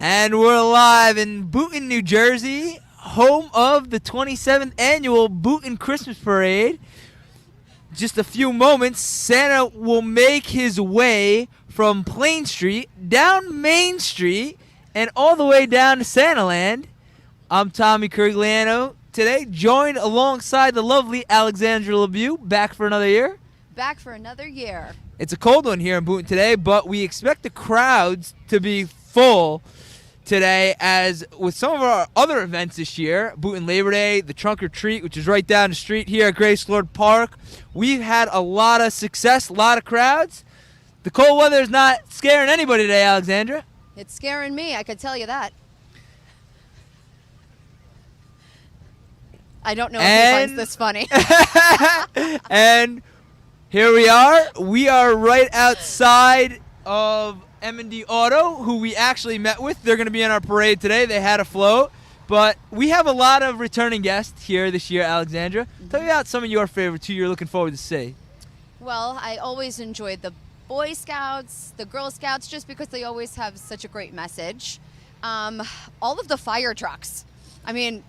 And we're live in Boonton, New Jersey, home of the 27th annual Boonton Christmas Parade. Just a few moments, Santa will make his way from Plain Street, down Main Street, and all the way down to Santaland. I'm Tommy Corigliano, today joined alongside the lovely Alexandra LoBue, back for another year. Back for another year. It's a cold one here in Boonton today, but we expect the crowds to be full today, as with some of our other events this year, Boonton Labor Day, the Trunk or Treat, which is right down the street here at Grace Lord Park. We've had a lot of success, a lot of crowds. The cold weather is not scaring anybody today, Alexandra. It's scaring me, I could tell you that. I don't know if he finds this funny. And here we are. We are right outside of M&D Auto, who we actually met with. They're going to be in our parade today. They had a float. But we have a lot of returning guests here this year, Alexandra. Tell me about some of your favorites who you're looking forward to see. Well, I always enjoyed the Boy Scouts, the Girl Scouts, just because they always have such a great message. All of the fire trucks. I mean,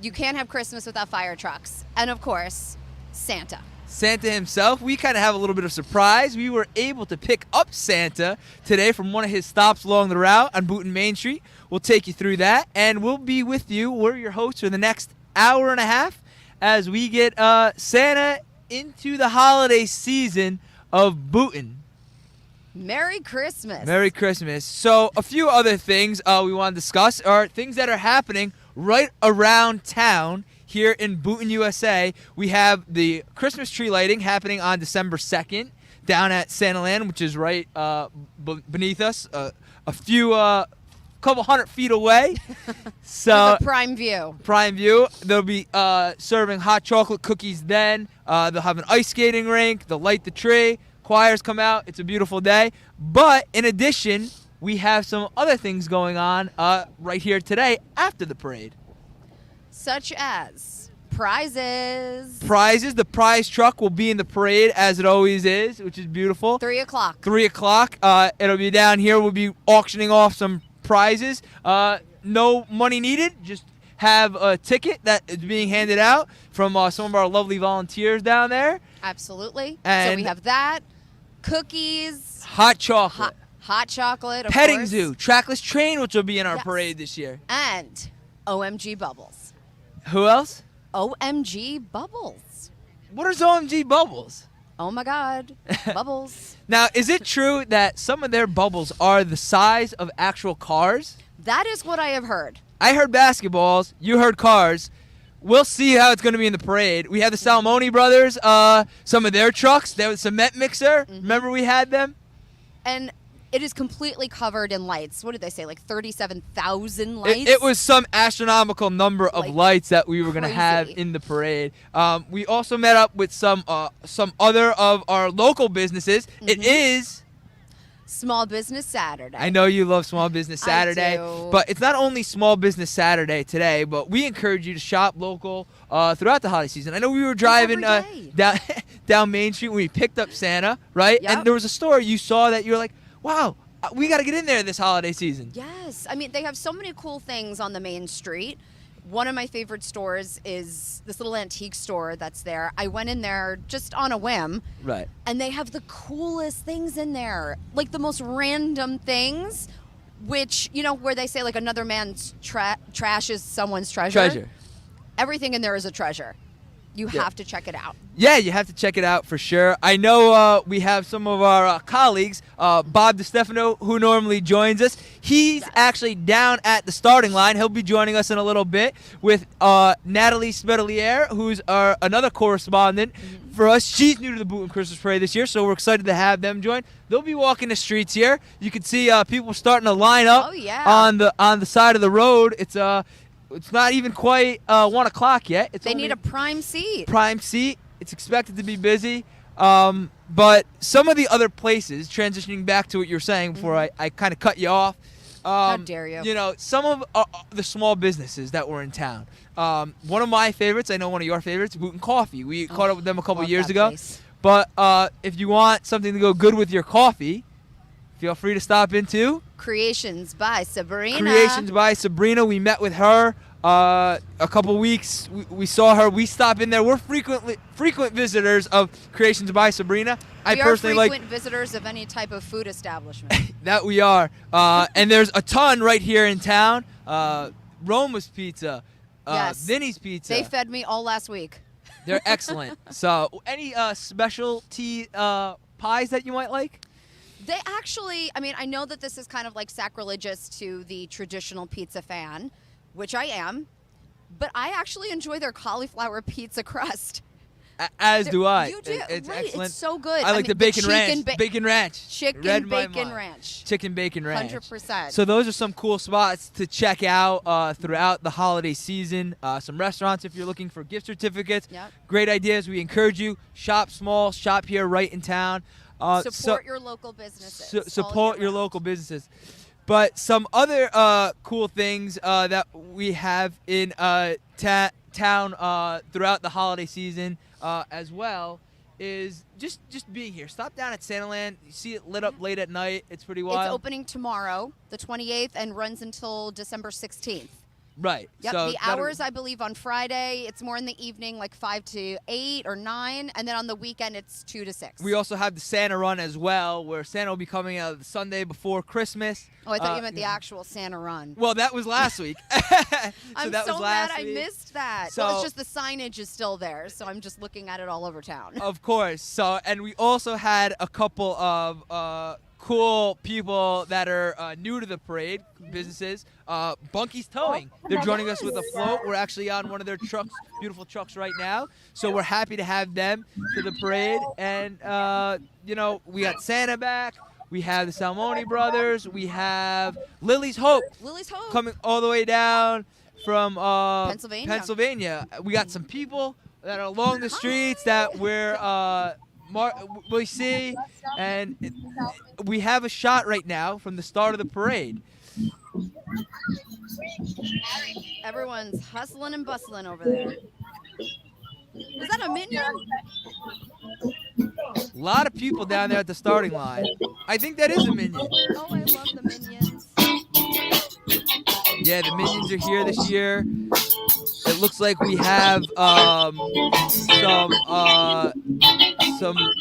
you can't have Christmas without fire trucks. And, of course, Santa. Santa himself. We kind of have a little bit of surprise. We were able to pick up Santa today from one of his stops along the route on Boonton Main Street. We'll take you through that, and we'll be with you. We're your hosts for the next hour and a half as we get Santa into the holiday season of Boonton. Merry Christmas. Merry Christmas. So a few other things we want to discuss are things that are happening right around town. Here in Boonton, USA, we have the Christmas tree lighting happening on December 2nd down at Santaland, which is right beneath us, a couple hundred feet away. So prime view. Prime view. They'll be serving hot chocolate cookies then. They'll have an ice skating rink. They'll light the tree. Choirs come out. It's a beautiful day. But in addition, we have some other things going on right here today after the parade. Such as prizes. Prizes. The prize truck will be in the parade as it always is, which is beautiful. 3 o'clock. 3 o'clock. It'll be down here. We'll be auctioning off some prizes. No money needed. Just have a ticket that is being handed out from some of our lovely volunteers down there. Absolutely. And so we have that. Cookies. Hot chocolate. Hot chocolate, of Petting course. zoo. Trackless train, which will be in our parade this year. And OMG Bubbles. Who else? OMG Bubbles. What is OMG Bubbles? Oh my God. Bubbles. Now, is it true that some of their bubbles are the size of actual cars? That is what I have heard. I heard basketballs. You heard cars. We'll see how it's going to be in the parade. We have the Salmoni brothers, some of their trucks. There was a cement mixer. Mm-hmm. Remember we had them? And it is completely covered in lights. What did they say, like 37,000 lights? It was some astronomical number of lights that we were going to have in the parade. We also met up with some other of our local businesses. Mm-hmm. It is Small Business Saturday. I know you love Small Business Saturday, I do. But it's not only Small Business Saturday today, but we encourage you to shop local throughout the holiday season. I know we were driving down Main Street when we picked up Santa, right? Yep. And there was a store you saw that you were like, wow, we got to get in there this holiday season. Yes. I mean, they have so many cool things on the main street. One of my favorite stores is this little antique store that's there. I went in there just on a whim. Right. And they have the coolest things in there. Like the most random things, which, you know, where they say like another man's trash is someone's treasure. Everything in there is a treasure. You have to check it out. Yeah, you have to check it out for sure. I know we have some of our colleagues, Bob DeStefano, who normally joins us. He's actually down at the starting line. He'll be joining us in a little bit with Natalie Spedalier, who's another correspondent for us. She's new to the Boonton Christmas Parade this year, so we're excited to have them join. They'll be walking the streets here. You can see people starting to line up on the side of the road. It's not even quite 1 o'clock yet. They need a prime seat. Prime seat. It's expected to be busy. But some of the other places, transitioning back to what you were saying before I kind of cut you off. How dare you? You know, some of the small businesses that were in town. One of my favorites, I know one of your favorites, Boonton Coffee. We caught up with them a couple years ago. Place. But if you want something to go good with your coffee, feel free to stop into Creations by Sabrina. Creations by Sabrina. We met with her a couple weeks. We saw her. We stop in there. We're frequent visitors of Creations by Sabrina. We are frequent visitors of any type of food establishment. That we are. And there's a ton right here in town. Roma's Pizza, Yes. Vinny's Pizza. They fed me all last week. They're excellent. So, any specialty pies that you might like? They actually, I mean, I know that this is kind of like sacrilegious to the traditional pizza fan, which I am, but I actually enjoy their cauliflower pizza crust. As do I. You do, It's right? excellent. It's so good. I like the bacon ranch. Bacon ranch. Chicken Read my bacon mind. ranch. Chicken bacon ranch. 100%. So those are some cool spots to check out throughout the holiday season. Some restaurants if you're looking for gift certificates. Yep. Great ideas. We encourage you. Shop small. Shop here right in town. Support your local businesses. Support your local businesses. But some other cool things that we have in town throughout the holiday season as well is just being here. Stop down at Santaland. You see it lit up late at night. It's pretty wild. It's opening tomorrow, the 28th, and runs until December 16th. Right. Yep, So the hours, I believe, on Friday, it's more in the evening, like 5 to 8 or 9, and then on the weekend, it's 2 to 6. We also have the Santa run as well, where Santa will be coming out the Sunday before Christmas. Oh, I thought you meant the actual Santa run. Well, that was last week. I'm that so was mad last I week. missed that. So- Well, it's just the signage is still there, so I'm just looking at it all over town. Of course. So, and we also had a couple of cool people that are new to the parade, businesses. Bunky's Towing. They're joining us with a float. We're actually on one of their trucks, beautiful trucks right now. So we're happy to have them to the parade. And, we got Santa back. We have the Salmoni brothers. We have Lily's Hope. Lily's Hope. Coming all the way down from Pennsylvania. We got some people that are along the streets that we see, and we have a shot right now from the start of the parade. Everyone's hustling and bustling over there. Was that a minion? A lot of people down there at the starting line. I think that is a minion. Oh, I love the minions. Yeah, the minions are here this year. It looks like we have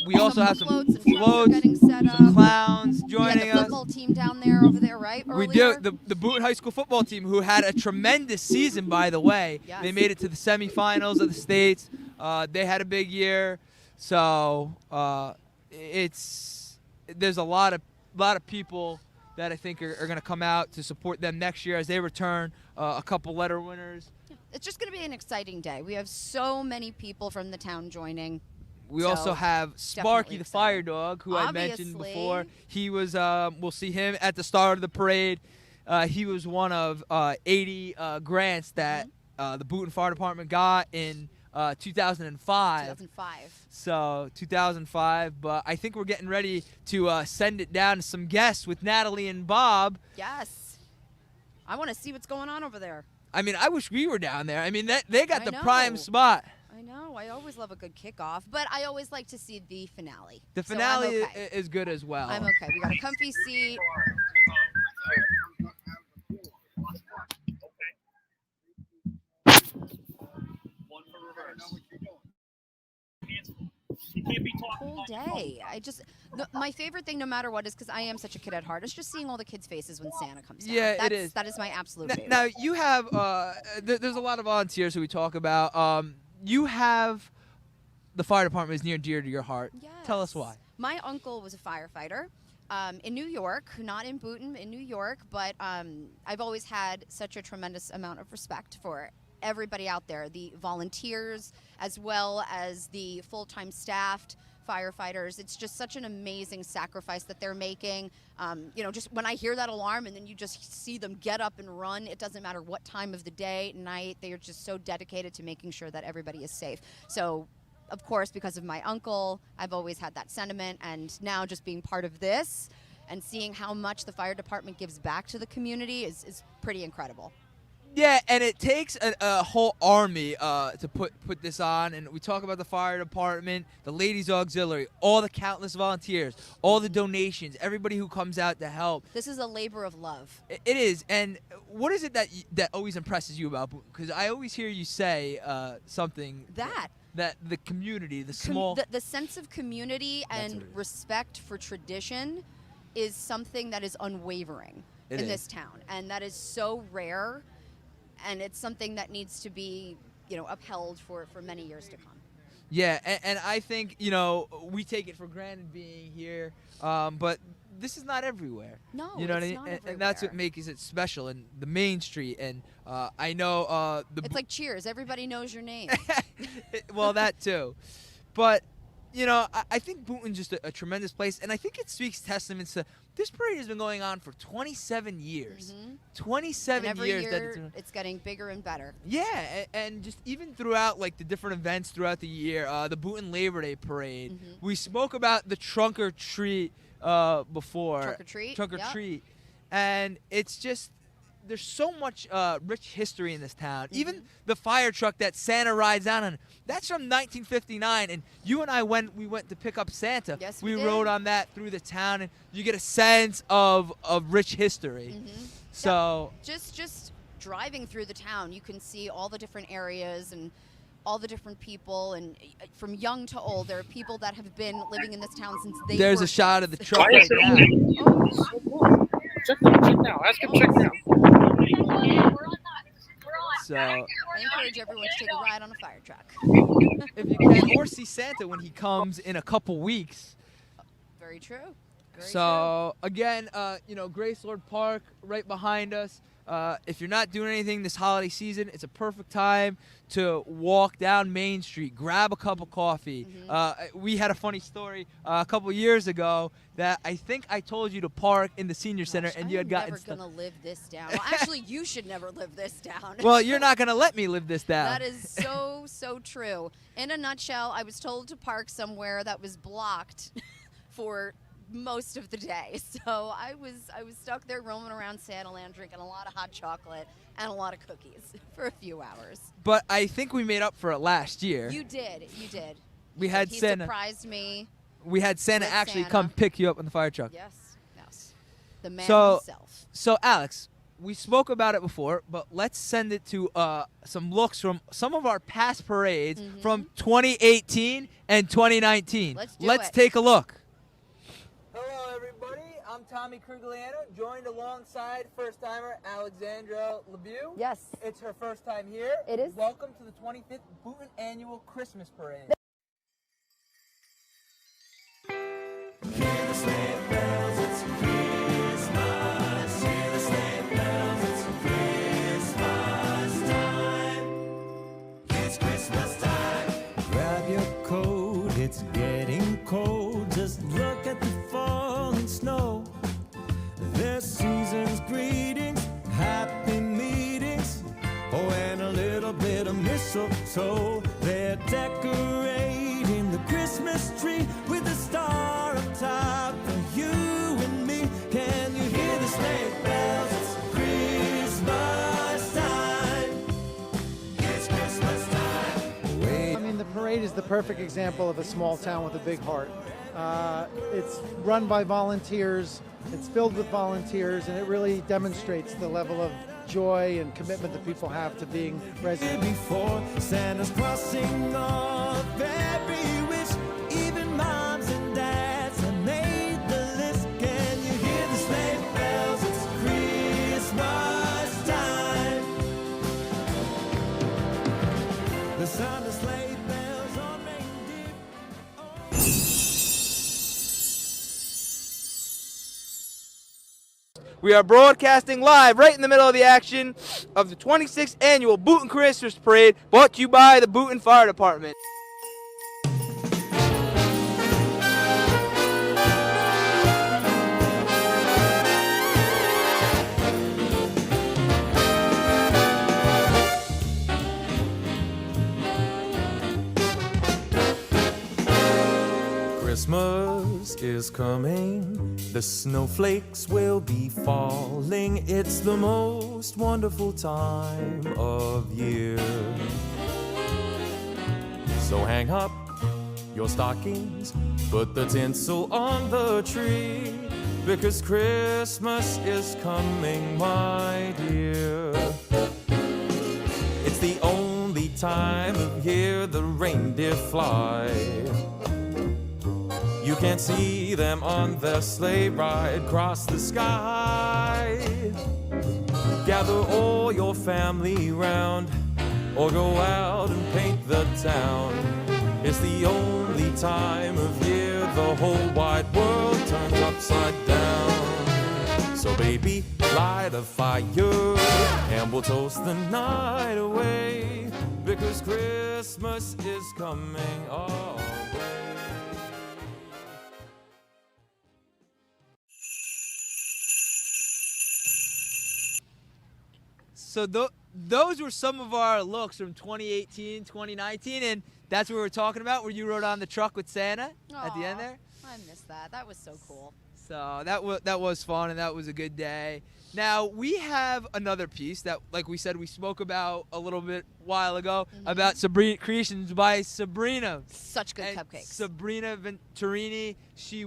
we also have some floats, floats, getting set some up. clowns You had joining the us. football team down there over there, right? We Earlier? do. The Boonton High School football team, who had a tremendous season, by the way. Yes. They made it to the semifinals of the states. They had a big year. So there's a lot of people that I think are going to come out to support them next year as they return. A couple letter winners. It's just going to be an exciting day. We have so many people from the town joining. We So, also have Sparky the excited. Fire Dog, who I mentioned Obviously. before. He was, we'll see him at the start of the parade. He was one of 80 grants that the Boonton Fire Department got in 2005. 2005. So 2005, but I think we're getting ready to send it down to some guests with Natalie and Bob. Yes. I want to see what's going on over there. I mean, I wish we were down there. I mean, they got I the know. prime spot. I know. I always love a good kickoff, but I always like to see the finale. The So I'm finale okay. is good as well. I'm okay. We got a comfy seat. Whole day. My favorite thing, no matter what, is because I am such a kid at heart. It's just seeing all the kids' faces when Santa comes down. Yeah, it is. That is my absolute favorite. Now you have there's a lot of volunteers who we talk about. You have the fire department is near and dear to your heart. Yes. Tell us why. My uncle was a firefighter in New York, not in Boonton, in New York, but I've always had such a tremendous amount of respect for everybody out there, the volunteers as well as the full-time staffed firefighters. It's just such an amazing sacrifice that they're making. Just when I hear that alarm and then you just see them get up and run, it doesn't matter what time of the day, night, they are just so dedicated to making sure that everybody is safe. So, of course, because of my uncle, I've always had that sentiment, and now just being part of this and seeing how much the fire department gives back to the community is pretty incredible. Yeah, and it takes a whole army to put this on. And we talk about the fire department, the ladies auxiliary, all the countless volunteers, all the donations, everybody who comes out to help. This is a labor of love. It is. And what is it that always impresses you about Boonton? Because I always hear you say something that the community, the small, the sense of community and respect for tradition is something that is unwavering in this town, and that is so rare. And it's something that needs to be, upheld for many years to come. Yeah, and I think, we take it for granted being here, but this is not everywhere. No, you know it's what I mean? not everywhere. And that's what makes it special. And the Main Street, and I know it's like Cheers. Everybody knows your name. Well, that too. But, I think Boonton's just a tremendous place, and I think it speaks testaments to this parade has been going on for 27 years. Mm-hmm. 27 and every years. year it's getting bigger and better. Yeah, and just even throughout the different events throughout the year, the Boonton Labor Day Parade. Mm-hmm. We spoke about the trunk or treat before. Trunk or treat. Trunk or yep. treat, and it's just there's so much rich history in this town. Mm-hmm. Even the fire truck that Santa rides out on, that's from 1959. And you and I, when we went to pick up Santa, Yes, we we did. rode on that through the town, and you get a sense of rich history. Mm-hmm. So just driving through the town, you can see all the different areas and all the different people, and from young to old, there are people that have been living in this town since they there's were a shot of the kids. truck right now. Check now. Ask him check now. So I encourage everyone to take a ride on a fire truck. if you can, or see Santa when he comes in a couple weeks. Very true. Very So again, Grace Lord Park right behind us. If you're not doing anything this holiday season, it's a perfect time to walk down Main Street, grab a cup of coffee. Mm-hmm. We had a funny story a couple years ago that I think I told you to park in the senior center, Gosh, and I you had am gotten never stuck. gonna live this down. Well, actually, you should never live this down. Well, you're not gonna let me live this down. That is so true. In a nutshell, I was told to park somewhere that was blocked for most of the day. So I was stuck there roaming around Santaland drinking a lot of hot chocolate and a lot of cookies for a few hours. But I think we made up for it last year. You did. We had he Santa. surprised me. We had Santa with actually Santa. come pick you up in the fire truck. Yes. The man So- himself. So, Alex, we spoke about it before, but let's send it to some looks from some of our past parades from 2018 and 2019. Let's do it. Take a look. Hello, everybody. I'm Tommy Corigliano, joined alongside first-timer Alexandra LoBue. Yes. It's her first time here. It is. Welcome to the 25th Boonton Annual Christmas Parade. Grab your coat, it's getting cold. Just look at the falling snow. There's season's greetings, happy meetings, oh, and a little bit of mistletoe. They're decorating the Christmas tree with a star up top for you and me. Can you hear the sleigh bells? It's Christmas time. It's Christmas time. Wait. I mean, the parade is the perfect example of a small town with a big heart. It's run by volunteers, it's filled with volunteers, and it really demonstrates the level of joy and commitment that people have to being residents. Before Santa's crossing off every wish, even moms and dads have made the list. Can you hear the sleigh bells? It's Christmas time. The sound of sleigh bells on reindeer. We are broadcasting live right in the middle of the action of the 26th Annual Boonton Christmas Parade, brought to you by the Boonton Fire Department. Christmas is coming, the snowflakes will be falling. It's the most most wonderful time of year. So hang up your stockings, put the tinsel on the tree, because Christmas is coming, my dear. It's the only time of year the reindeer fly. You can see them on their sleigh ride across the sky. Gather all your family round, or go out and paint the town. It's the only time of year the whole wide world turns upside down. So baby, light a fire, and we'll toast the night away, because Christmas is coming our way. So those were some of our looks from 2018, 2019, and that's what we were talking about, where you rode on the truck with Santa at the end there. I missed that. That was so cool. So that was fun, and that was a good day. Now, we have another piece that, like we said, we spoke about a little bit while ago, about Sabrina creations by Sabrina. Such good And cupcakes. Sabrina Trinity, she's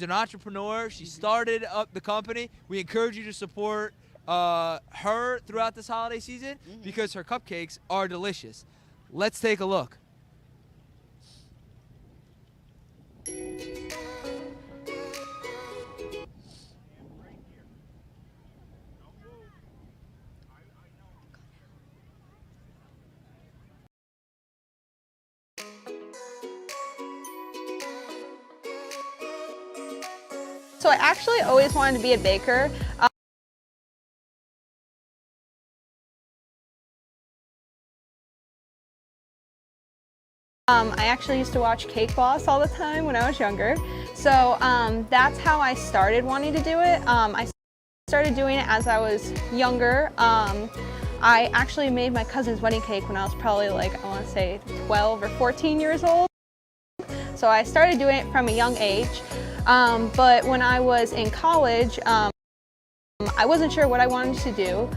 an entrepreneur. She started up the company. We encourage you to support her throughout this holiday season because her cupcakes are delicious. Let's take a look. So I actually always wanted to be a baker. I actually used to watch Cake Boss all the time when I was younger. So that's how I started wanting to do it. I started doing it as I was younger. I actually made my cousin's wedding cake when I was probably like, I want to say 12 or 14 years old. So I started doing it from a young age. But when I was in college, I wasn't sure what I wanted to do.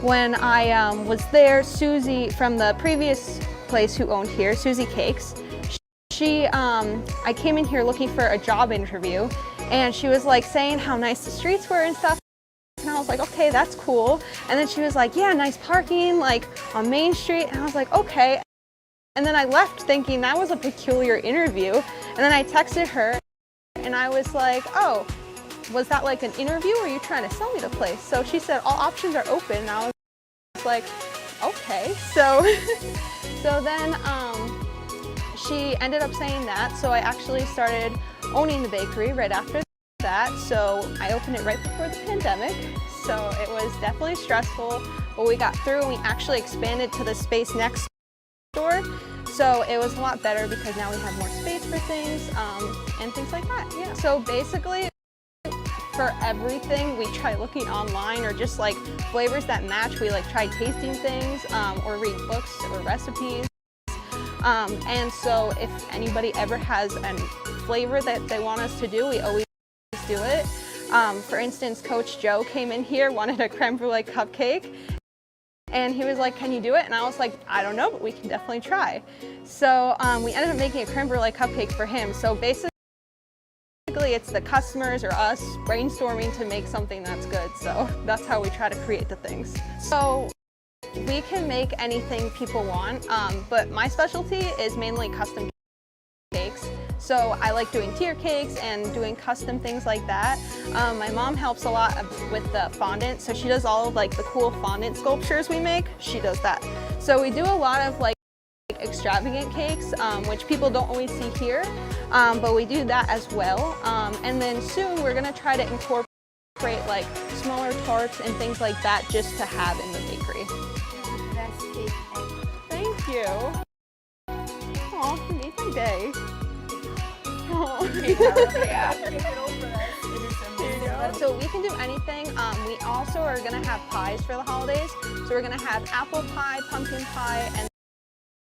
When I was there, Susie from the previous place who owned here, Susie Cakes, I came in here looking for a job interview, and she was like saying how nice the streets were and stuff. And I was like, okay, that's cool. And then she was like, yeah, nice parking, like on Main Street. And I was like, okay. And then I left thinking that was a peculiar interview. And then I texted her and I was like, oh, was that like an interview or are you trying to sell me the place? So she said, all options are open. And I was like, okay. So, so then she ended up saying that. So I actually started owning the bakery right after that. So I opened it right before the pandemic. So it was definitely stressful, but we got through and we actually expanded to the space next door. So it was a lot better because now we have more space for things and things like that. Yeah. So basically, for everything, we try looking online or just like flavors that match. We like try tasting things or read books or recipes. And so if anybody ever has a flavor that they want us to do, we always do it. For instance, Coach Joe came in here, wanted a creme brulee cupcake. And he was like, can you do it? And I was like, I don't know, but we can definitely try. So we ended up making a creme brulee cupcake for him. So basically it's the customers or us brainstorming to make something that's good. So that's how we try to create the things. So we can make anything people want, but my specialty is mainly custom cakes. So I like doing tier cakes and doing custom things like that. My mom helps a lot with the fondant, so she does all of like the cool fondant sculptures we make. She does that. So we do a lot of like extravagant cakes, which people don't always see here, but we do that as well. And then soon we're gonna try to incorporate like smaller tarts and things like that just to have in the bakery. Best cake ever. Thank you. Aw, you made my day. So we can do anything. We also are going to have pies for the holidays. So we're going to have apple pie, pumpkin pie, and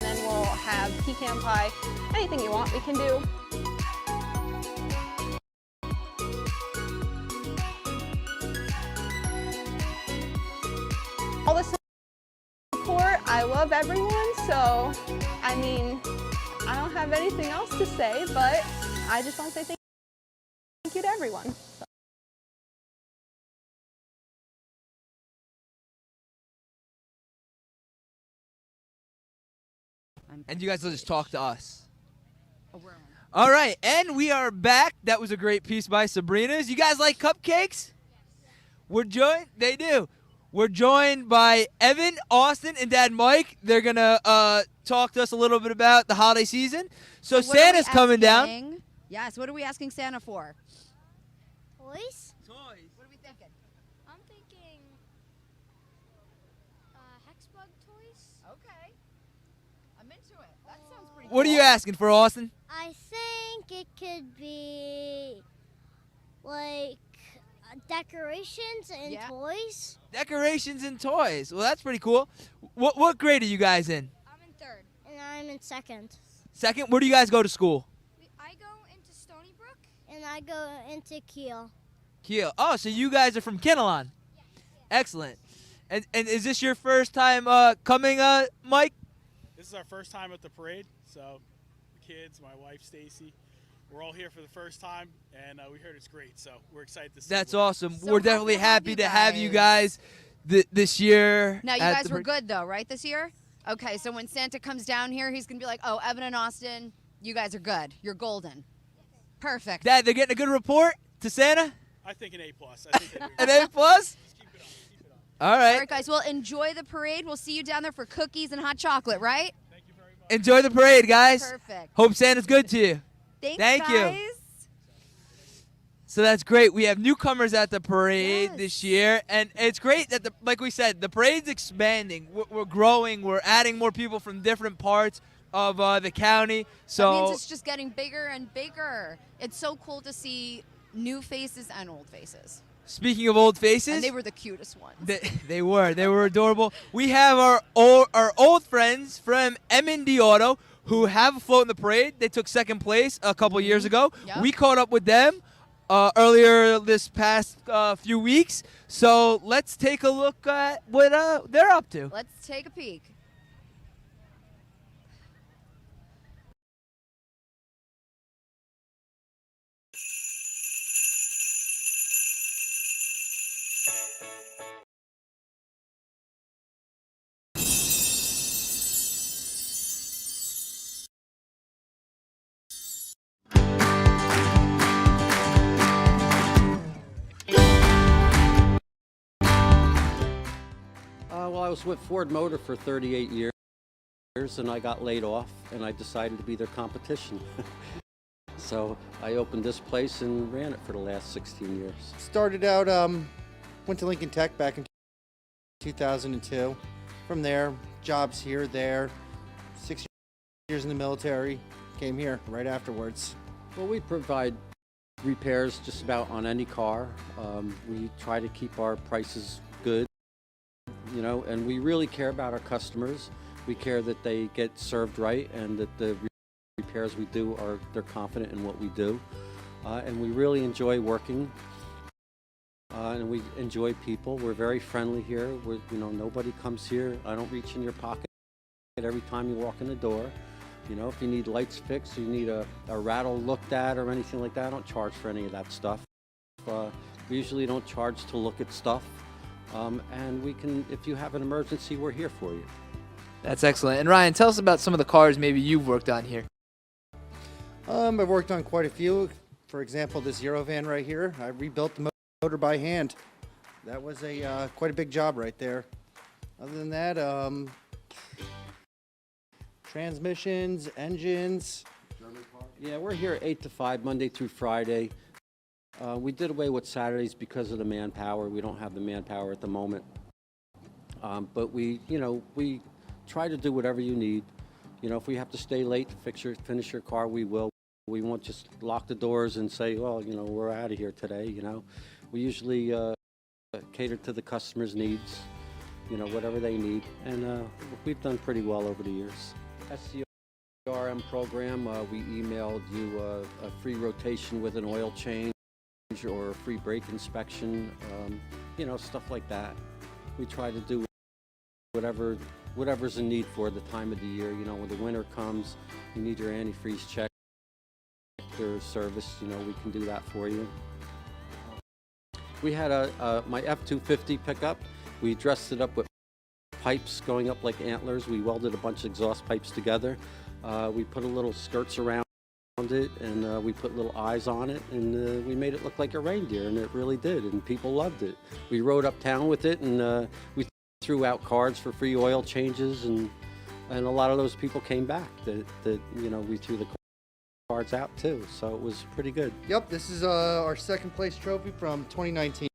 then we'll have pecan pie. Anything you want, we can do. I love everyone, so I mean, I don't have anything else to say, but I just want to say thank you to everyone. And you guys will just talk to us. All right, and we are back. That was a great piece by Sabrina's. You guys like cupcakes? We're joined. They do. We're joined by Evan, Austin, and Dad Mike. They're gonna talk to us a little bit about the holiday season. So what are we Santa's coming down. asking? Yes. What are we asking Santa for? Toys? Toys. What are we thinking? I'm thinking Hexbug toys. Okay. I'm into it. That sounds pretty. What are cool. you asking for, Austin? I think it could be like decorations and Yeah. toys. Decorations and toys. Well, that's pretty cool. What grade are you guys in? I'm in third. And I'm in second. Second. Where do you guys go to school? I go into Stony Brook. And I go into Kiel. Kiel. Oh, so you guys are from Kinnelon. Excellent. And is this your first time coming, Mike? This is our first time at the parade, so the kids, my wife Stacy, we're all here for the first time, and we heard it's great, so we're excited to see. That's what- awesome. So We're definitely happy to have you guys this year. Now you at guys the were good though, right? This year. Okay, so when Santa comes down here, he's gonna be like, "Oh, Evan and Austin, you guys are good. You're golden. Perfect." Dad, they're getting a good report to Santa. I think an A+. I think they An A plus. Just keep it up. Keep it up. All All right. right, guys. Well, enjoy the parade. We'll see you down there for cookies and hot chocolate, right? Thank you very much. Enjoy the parade, guys. Perfect. Hope Santa's good to you. Thanks, Thank you. guys. So that's great. We have newcomers at the parade Yes. this year, and it's great that, like we said, the parade's expanding. We're growing. We're adding more people from different parts of the county. That So means it's just getting bigger and bigger. It's so cool to see new faces and old faces. speaking of old faces, And they were the cutest ones. They were adorable. We have our old friends from M&D Auto who have a float in the parade. They took second place a couple years ago. Yep. We caught up with them earlier this past few weeks. So let's take a look at what they're up to. Let's take a peek. Well, I was with Ford Motor for 38 years, and I got laid off, and I decided to be their competition. So I opened this place and ran it for the last 16 years. Started out, went to Lincoln Tech back in 2002. From there, jobs here, there. 6 years in the military. Came here right afterwards. Well, we provide repairs just about on any car. We try to keep our prices good, you know, and we really care about our customers. We care that they get served right and that the repairs we do they're confident in what we do. And we really enjoy working. And we enjoy people. We're very friendly here. Nobody comes here. I don't reach in your pocket every time you walk in the door. You know, if you need lights fixed, or you need a rattle looked at or anything like that, I don't charge for any of that stuff. We usually don't charge to look at stuff. And we can, if you have an emergency, we're here for you. That's excellent. And Ryan, tell us about some of the cars maybe you've worked on here. I've worked on quite a few. For example, this Zero van right here. I rebuilt the motor by hand. That was quite a big job right there. Other than that, transmissions, engines. Yeah, we're here 8 to 5, Monday through Friday. We did away with Saturdays because of the manpower. We don't have the manpower at the moment. But we try to do whatever you need. You know, if we have to stay late to finish your car, we will. We won't just lock the doors and say, well, we're out of here today, We usually cater to the customer's needs, whatever they need. And we've done pretty well over the years. SCRM program, we emailed you a free rotation with an oil change or a free brake inspection, stuff like that. We try to do whatever whatever's in need for the time of the year. You know, when the winter comes, you need your antifreeze check or service, you know, we can do that for you. We had my F-250 pickup. We dressed it up with pipes going up like antlers. We welded a bunch of exhaust pipes together. We put a little skirts around it, and we put little eyes on it, and we made it look like a reindeer, and it really did, and people loved it. We rode uptown with it, and we threw out cards for free oil changes, and a lot of those people came back that you know, we threw the cards out too, so it was pretty good. Yep, this is our second place trophy from 2019.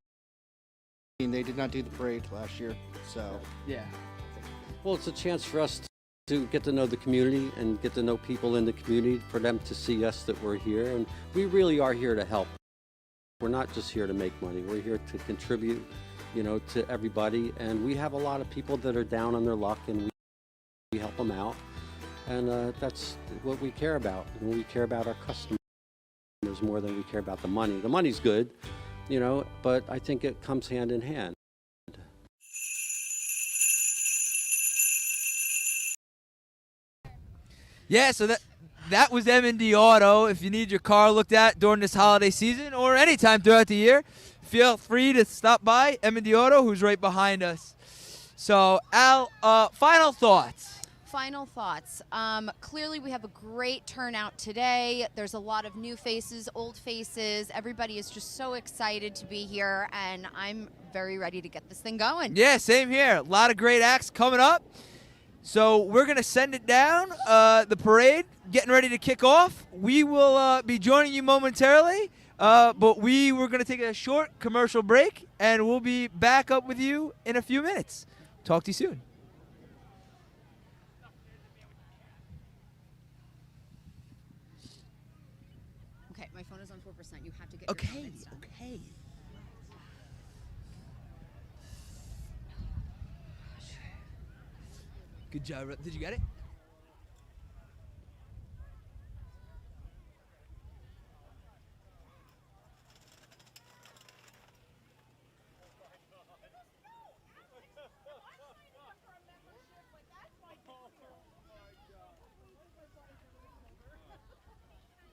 They did not do the parade last year, so. Yeah. Well, it's a chance for us to get to know the community and get to know people in the community, for them to see us, that we're here, and we really are here to help. We're not just here to make money. We're here to contribute, you know, to everybody, and we have a lot of people that are down on their luck, and we help them out, and that's what we care about. And we care about our customers more than we care about the money. The money's good, you know, but I think it comes hand in hand. Yeah, so that was M&D Auto. If you need your car looked at during this holiday season or anytime throughout the year, feel free to stop by M&D Auto, who's right behind us. So, Al, final thoughts. Final thoughts. Clearly, we have a great turnout today. There's a lot of new faces, old faces. Everybody is just so excited to be here, and I'm very ready to get this thing going. Yeah, same here. A lot of great acts coming up. So we're going to send it down, the parade, getting ready to kick off. We will be joining you momentarily, but we're going to take a short commercial break, and we'll be back up with you in a few minutes. Talk to you soon. Okay, my phone is on 4%. You have to get Okay, your comments done. okay. Good job. Did you get it?